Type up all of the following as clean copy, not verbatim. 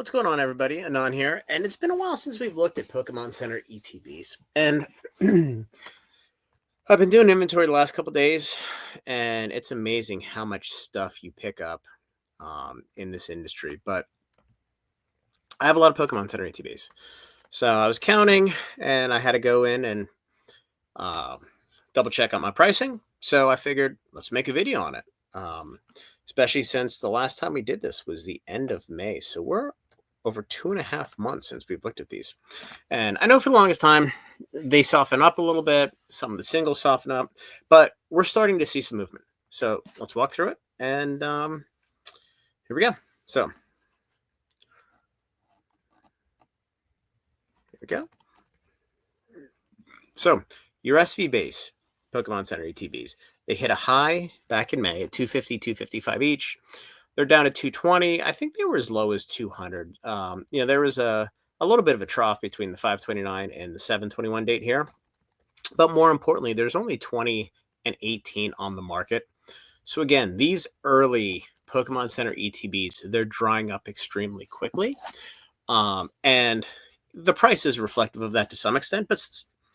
What's going on, everybody? Anon here, and it's been a while since we've looked at Pokemon Center ETBs, and I've been doing inventory the last couple days, and it's amazing how much stuff you pick up in this industry. But I have a lot of Pokemon Center ETBs, so I was counting, and I had to go in and uh, double check on my pricing. So I figured let's make a video on it. Especially since the last time we did this was the end of May. So we're over 2.5 months since we've looked at these. And I know for the longest time, they soften up a little bit. Some of the singles soften up, but we're starting to see some movement. So let's walk through it. And here we go. So here we go. So your SV base Pokemon Center ETBs. They hit a high back in May at 250, 255 each. They're down to 220. I think they were as low as 200. There was a little bit of a trough between the 529 and the 721 date here. But more importantly, there's only 20 and 18 on the market. So again, these early Pokemon Center ETBs, they're drying up extremely quickly. And the price is reflective of that to some extent. But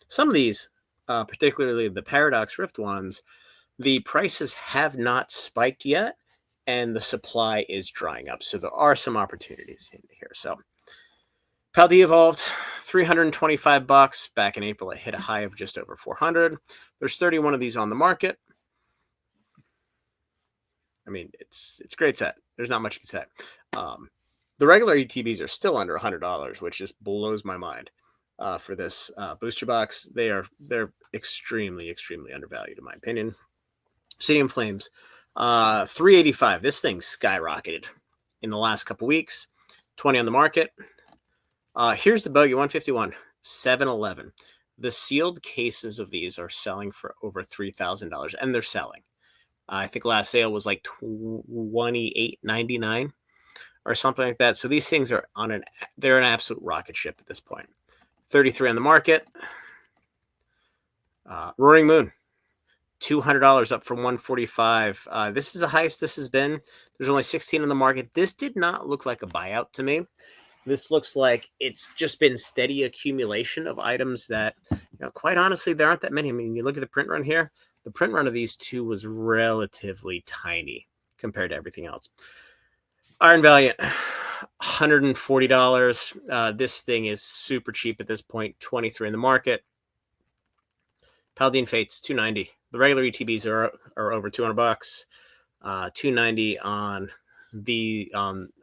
some of these, particularly the Paradox Rift ones, the prices have not spiked yet, and the supply is drying up. So there are some opportunities in here. So Paldea evolved $325 back in April. It hit a high of just over 400. There's 31 of these on the market. I mean, it's a great set. There's not much you can say. The regular ETBs are still under $100, which just blows my mind. For this booster box, they're extremely undervalued in my opinion. Obsidian Flames, $385. This thing skyrocketed in the last couple weeks. 20 on the market. Here's the bogey 151, $711. The sealed cases of these are selling for over $3,000, and they're selling. I think last sale was like $28.99 or something like that. So these things are they're an absolute rocket ship at this point. 33 on the market. Roaring Moon, $200 up from $145. This is the highest this has been. There's only 16 on the market. This did not look like a buyout to me. This looks like it's just been steady accumulation of items that, quite honestly, there aren't that many. I mean, you look at the print run here. The print run of these two was relatively tiny compared to everything else. Iron Valiant, $140. This thing is super cheap at this point. 23 in the market. Paladin Fates, $290. The regular ETBs are over $200. $290 on the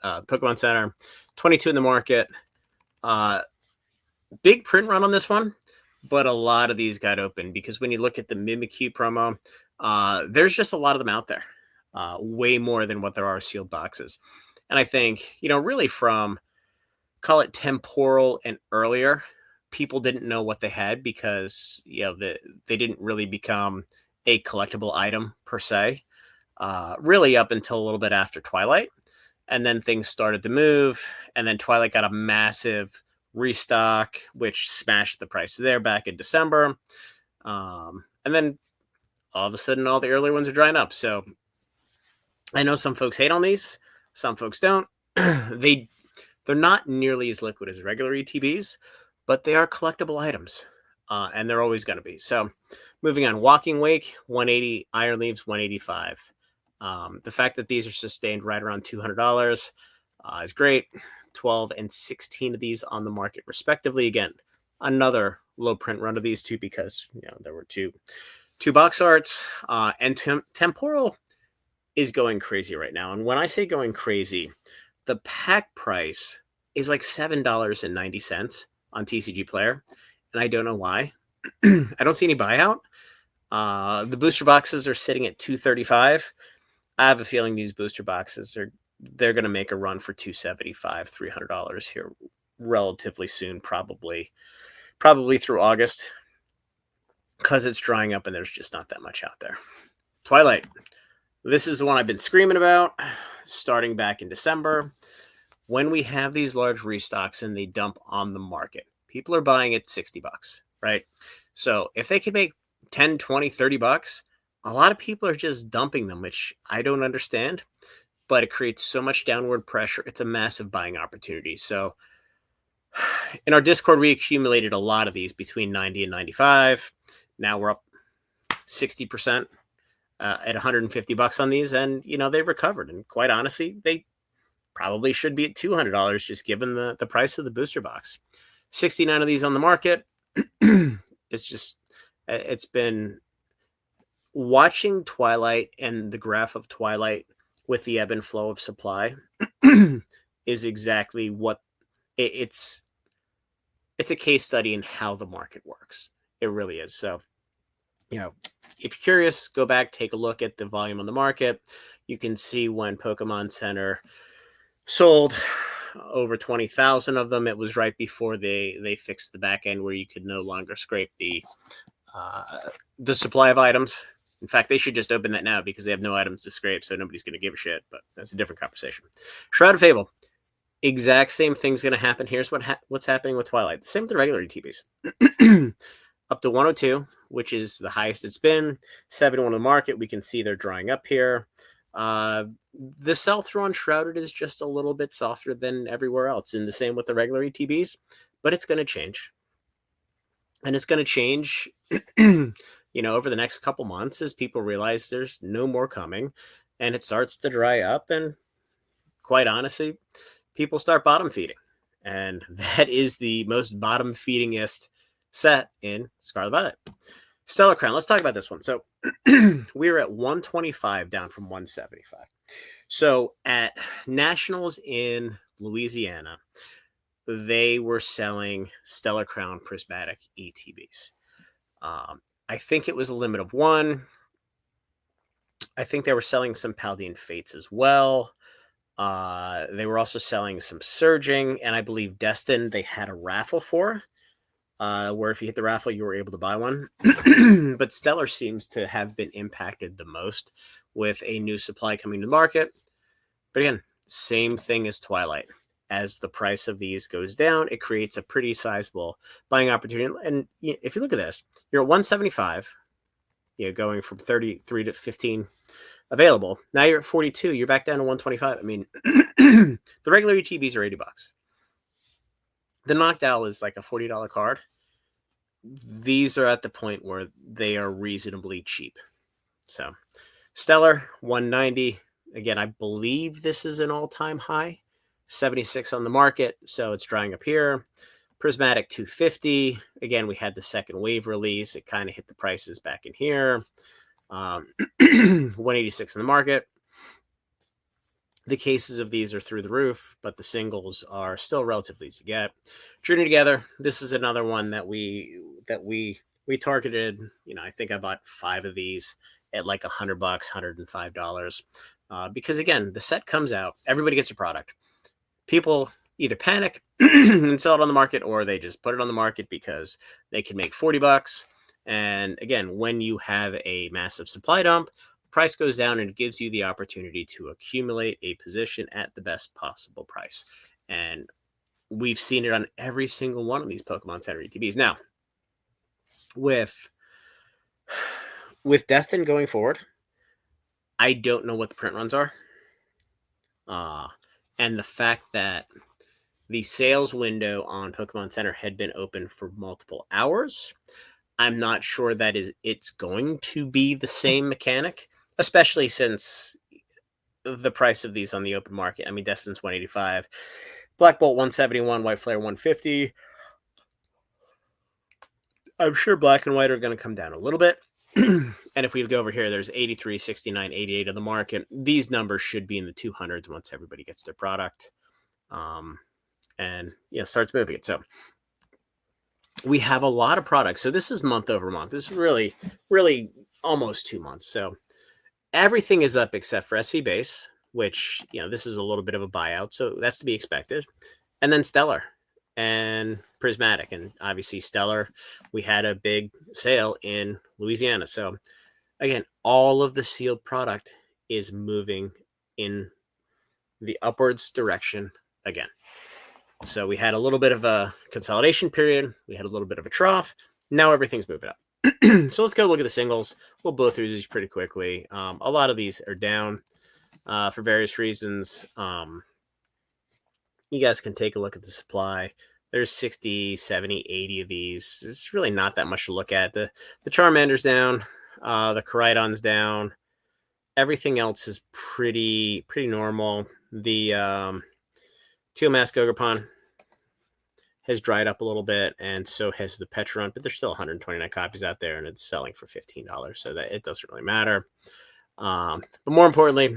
Pokemon Center. 22 in the market. Big print run on this one, but a lot of these got open because when you look at the Mimikyu promo, there's just a lot of them out there. Way more than what there are sealed boxes. And I think, really from, call it temporal and earlier, people didn't know what they had because, they didn't really become a collectible item per se, really up until a little bit after Twilight. And then things started to move. And then Twilight got a massive restock, which smashed the price there back in December. And then all of a sudden, all the earlier ones are drying up. So I know some folks hate on these. Some folks don't. They're not nearly as liquid as regular ETBs, but they are collectible items, and they're always going to be. So moving on, Walking Wake, $180, Iron Leaves, $185. The fact that these are sustained right around $200 is great. 12 and 16 of these on the market, respectively. Again, another low print run of these two because there were two box arts. And Temporal is going crazy right now. And when I say going crazy, the pack price is like $7.90 on TCG Player. And I don't know why. I don't see any buyout. The booster boxes are sitting at $235. I have a feeling these booster boxes they're going to make a run for $275, $300 here relatively soon, probably through August, because it's drying up and there's just not that much out there. Twilight. This is the one I've been screaming about starting back in December. When we have these large restocks and they dump on the market, people are buying at $60, right? So if they can make 10, 20, $30, a lot of people are just dumping them, which I don't understand. but it creates so much downward pressure. It's a massive buying opportunity. So in our Discord, we accumulated a lot of these between 90 and 95. Now we're up 60% at 150 bucks on these, and they've recovered. And quite honestly, they probably should be at $200 just given the price of the booster box. 69 of these on the market. It's been watching Twilight and the graph of Twilight with the ebb and flow of supply is exactly what it's a case study in how the market works. It really is. So, if you're curious, go back, take a look at the volume on the market. You can see when Pokémon Center sold over 20,000 of them. It was right before they fixed the back end where you could no longer scrape the supply of items. In fact, they should just open that now because they have no items to scrape, so nobody's going to give a shit, but that's a different conversation. Shrouded Fable. Exact same thing's going to happen. Here's what's happening with Twilight. The same with the regular ETBs. Up to 102, which is the highest it's been. 71 on the market. We can see they're drying up here. The sell-through on Shrouded is just a little bit softer than everywhere else, and the same with the regular ETBs, but it's going to change. And it's going to change, over the next couple months as people realize there's no more coming, and it starts to dry up, and quite honestly, people start bottom feeding. And that is the most bottom feedingest set in Scarlet Violet. Stellar Crown. Let's talk about this one. So we were at 125 down from 175. So at Nationals in Louisiana, they were selling Stellar Crown prismatic ETBs. I think it was a limit of one. I think they were selling some Paldean Fates as well. They were also selling some Surging, and I believe Destin they had a raffle for, where if you hit the raffle, you were able to buy one. But Stellar seems to have been impacted the most with a new supply coming to the market. But again, same thing as Twilight. As the price of these goes down, it creates a pretty sizable buying opportunity. And if you look at this, you're at 175, going from 33 to 15 available. Now you're at 42. You're back down to 125. I mean, the regular ETBs are $80. The Knocked Owl is like a $40 card. These are at the point where they are reasonably cheap. So Stellar 190. Again, I believe this is an all-time high. 76 on the market, so it's drying up here. Prismatic 250. Again, we had the second wave release. It kind of hit the prices back in here. 186 in the market. The cases of these are through the roof, but the singles are still relatively easy to get. Journey Together. This is another one that we targeted. I think I bought 5 of these at like $100, $105. Because again, the set comes out, everybody gets a product. People either panic and sell it on the market, or they just put it on the market because they can make $40. And again, when you have a massive supply dump, price goes down and it gives you the opportunity to accumulate a position at the best possible price. And we've seen it on every single one of these Pokemon Center ETBs. Now, with Destin going forward, I don't know what the print runs are. And the fact that the sales window on Pokemon Center had been open for multiple hours, I'm not sure that it's going to be the same mechanic, especially since the price of these on the open market. I mean, Destin's 185, Black Bolt 171, White Flare 150. I'm sure Black and White are going to come down a little bit. And if we go over here, there's 83, 69, 88 of the market. These numbers should be in the 200s once everybody gets their product. And starts moving it. So we have a lot of products. So this is month over month. This is really, really almost 2 months. So everything is up except for SV Base, which, this is a little bit of a buyout. So that's to be expected. And then Stellar and Prismatic. And obviously Stellar, we had a big sale in Louisiana. So again, all of the sealed product is moving in the upwards direction again. So we had a little bit of a consolidation period. We had a little bit of a trough. Now everything's moving up. So let's go look at the singles. We'll blow through these pretty quickly. A lot of these are down. for various reasons. You guys can take a look at the supply. There's 60, 70, 80 of these. There's really not that much to look at. The Charmander's down, the Koraidon's down. Everything else is pretty normal. The Teal Mask Ogerpon has dried up a little bit, and so has the Petron, but there's still 129 copies out there, and it's selling for $15, so that it doesn't really matter. But more importantly,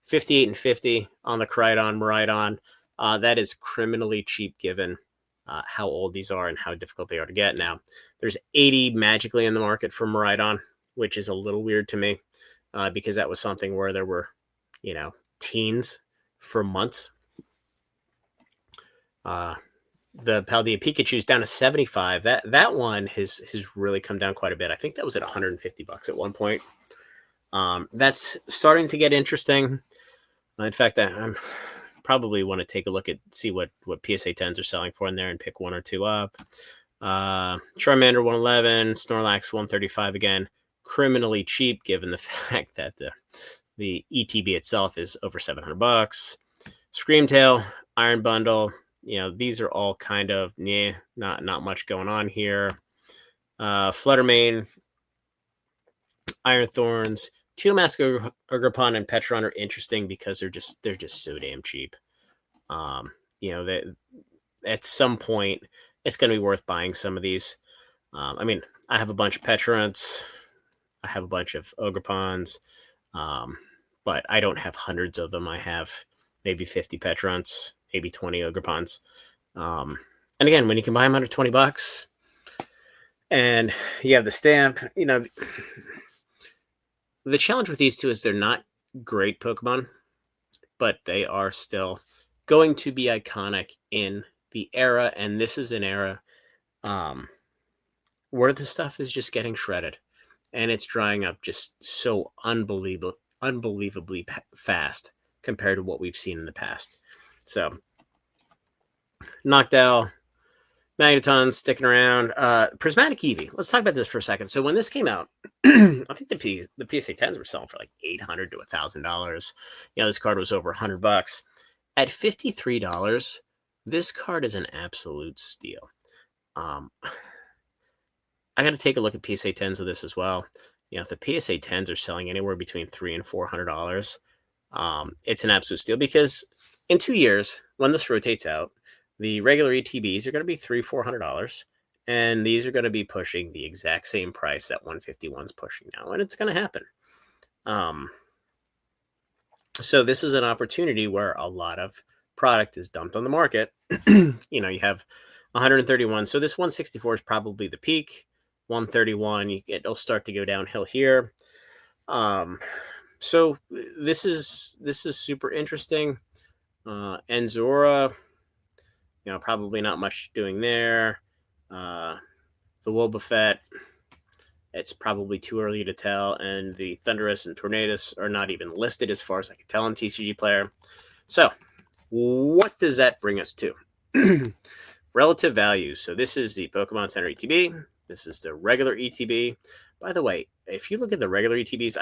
58 and 50 on the Koraidon, Miraidon. That is criminally cheap given how old these are and how difficult they are to get. Now, there's 80 magically in the market for Miraidon, which is a little weird to me because that was something where there were, teens for months. The Paldea Pikachu's down to 75. That one has really come down quite a bit. I think that was at $150 at one point. That's starting to get interesting. In fact, I'm probably want to take a look at see what PSA 10s are selling for in there and pick one or two up. Charmander 111, Snorlax 135 again, criminally cheap given the fact that the ETB itself is over $700. Screamtail, Iron Bundle, these are all kind of not much going on here. Fluttermane, Iron Thorns, Teal Mask Ogerpon and Petron are interesting because they're just so damn cheap. That at some point it's going to be worth buying some of these. I have a bunch of Petrons, I have a bunch of Ogerpons, but I don't have hundreds of them. I have maybe 50 Petrons, maybe 20 Ogerpons. And again, when you can buy them under $20 and you have the stamp, the challenge with these two is they're not great Pokemon, but they are still going to be iconic in the era. And this is an era where the stuff is just getting shredded and it's drying up just so unbelievably fast compared to what we've seen in the past. So Noctowl, Magneton sticking around. Prismatic Eevee. Let's talk about this for a second. So when this came out, I think the PSA 10s were selling for like $800 to $1,000. This card was over $100. At $53, this card is an absolute steal. I got to take a look at PSA 10s of this as well. If the PSA 10s are selling anywhere between $300 and $400, it's an absolute steal because in 2 years, when this rotates out, the regular ETBs are going to be $300-$400, and these are going to be pushing the exact same price that 151's pushing now, and it's going to happen. So this is an opportunity where a lot of product is dumped on the market. You have 131. So this 164 is probably the peak. 131, it'll start to go downhill here. So this is super interesting. Enzora, probably not much doing there. The Wobbuffet, it's probably too early to tell, and the Thundurus and Tornadus are not even listed as far as I can tell on TCG Player. So what does that bring us to? Relative value. So this is the Pokemon Center ETB. This is the regular ETB. By the way, if you look at the regular ETBs,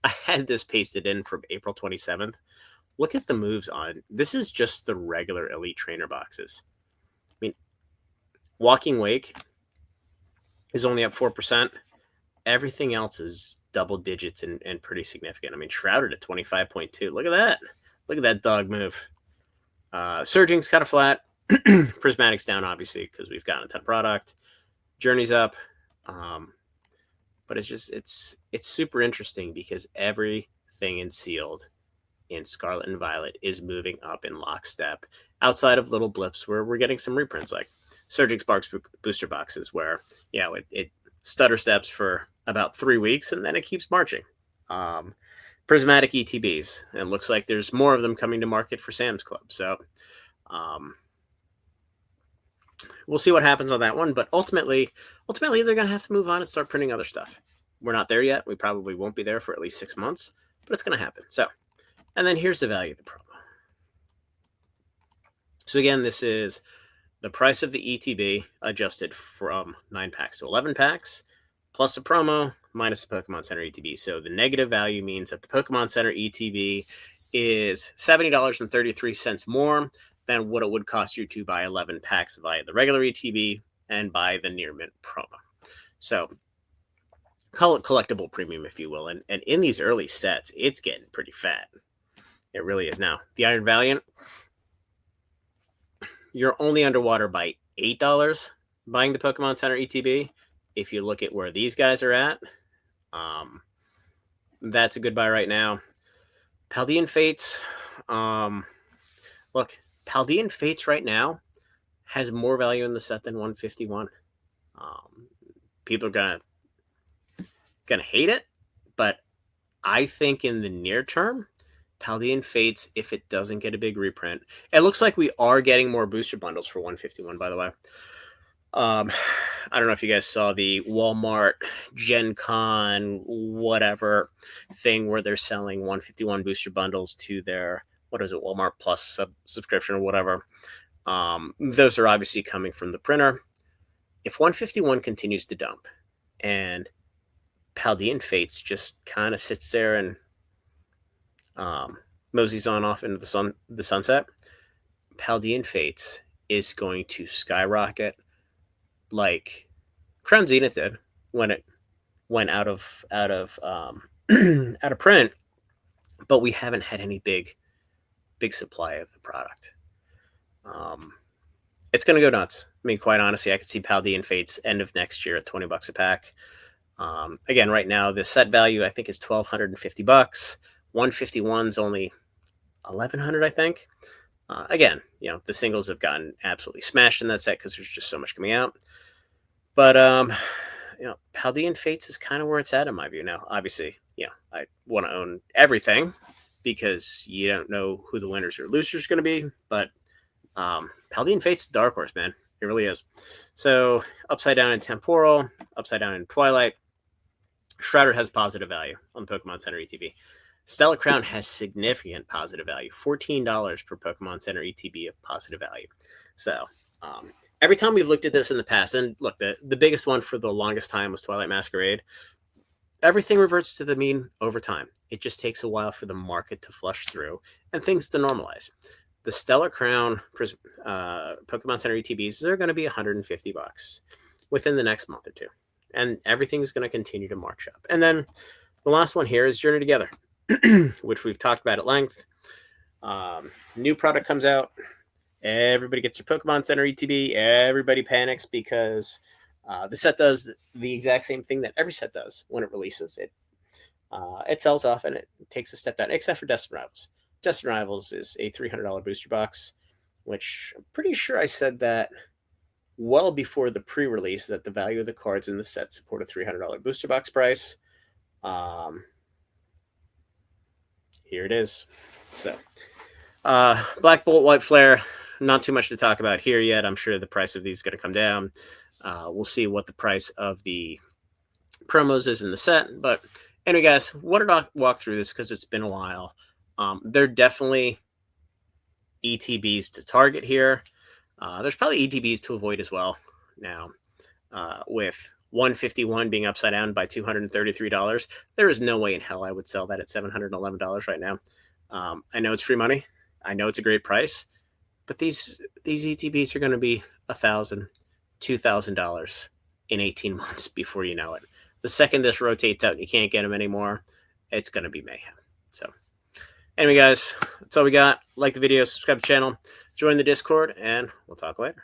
I had this pasted in from April 27th. Look at the moves on. This is just the regular Elite Trainer boxes. Walking Wake is only up 4%. Everything else is double digits and pretty significant. Shrouded at 25.2. Look at that. Look at that dog move. Surging's kind of flat. Prismatic's down, obviously, because we've gotten a ton of product. Journey's up. But it's super interesting because everything in Sealed in Scarlet and Violet is moving up in lockstep outside of little blips where we're getting some reprints like Surging Sparks booster boxes where, it stutter steps for about 3 weeks and then it keeps marching. Prismatic ETBs. And it looks like there's more of them coming to market for Sam's Club. So we'll see what happens on that one. But ultimately, they're going to have to move on and start printing other stuff. We're not there yet. We probably won't be there for at least 6 months, but it's going to happen. So, and then here's the value of the promo. So again, this is the price of the ETB adjusted from 9 packs to 11 packs, plus a promo, minus the Pokemon Center ETB. So the negative value means that the Pokemon Center ETB is $70.33 more than what it would cost you to buy 11 packs via the regular ETB and buy the near mint promo. So call it collectible premium, if you will. And in these early sets, it's getting pretty fat. It really is. Now, the Iron Valiant, you're only underwater by $8 buying the Pokemon Center ETB. If you look at where these guys are at, that's a good buy right now. Paldean Fates, look, Paldean Fates right now has more value in the set than 151. People are gonna hate it, but I think in the near term, Paldean Fates, if it doesn't get a big reprint, it looks like we are getting more booster bundles for 151, by the way. I don't know if you guys saw the Walmart Gen Con whatever thing where they're selling 151 booster bundles to their, what is it, Walmart Plus subscription or whatever. Those are obviously coming from the printer. If 151 continues to dump and Paldean Fates just kind of sits there and moseys on off into the sunset, Paldean Fates is going to skyrocket like Crown Zenith did when it went out of out of print, but we haven't had any big supply of the product. It's going to go nuts. I mean, quite honestly, I could see Paldean Fates end of next year at $20 a pack. Again, right now the set value I think is $1,250. 151's only $1,100, I think. Again, the singles have gotten absolutely smashed in that set because there's just so much coming out. But Paldean Fates is kind of where it's at in my view now. Obviously, I want to own everything because you don't know who the winners or losers are going to be. But Paldean Fates is dark horse, man. It really is. So upside down in Temporal, upside down in Twilight. Shrouded has positive value on the Pokemon Center ETB. Stellar Crown has significant positive value. $14 per Pokemon Center ETB of positive value. So every time we've looked at this in the past, and look, the biggest one for the longest time was Twilight Masquerade. Everything reverts to the mean over time. It just takes a while for the market to flush through and things to normalize. The Stellar Crown Pokemon Center ETBs, they're going to be $150 within the next month or two. And everything's going to continue to march up. And then the last one here is Journey Together, which we've talked about at length. New product comes out. Everybody gets your Pokemon Center ETB. Everybody panics because the set does the exact same thing that every set does when it releases. It sells off and it takes a step down, except for Destined Rivals. Destined Rivals is a $300 booster box, which I'm pretty sure I said that well before the pre-release that the value of the cards in the set support a $300 booster box price. Here it is. So, Black Bolt, White Flare, not too much to talk about here yet. I'm sure the price of these is going to come down. We'll see what the price of the promos is in the set. But anyway, guys, wanted to walk through this because it's been a while. They're definitely ETBs to target here. There's probably ETBs to avoid as well. Now, with 151 being upside down by $233, there is no way in hell I would sell that at $711 right now. I know it's free money. I know it's a great price, but these ETBs are going to be $1,000, $2,000 in 18 months before you know it. The second this rotates out and you can't get them anymore, it's going to be mayhem. So anyway, guys, that's all we got. Like the video, subscribe to the channel, join the Discord, and we'll talk later.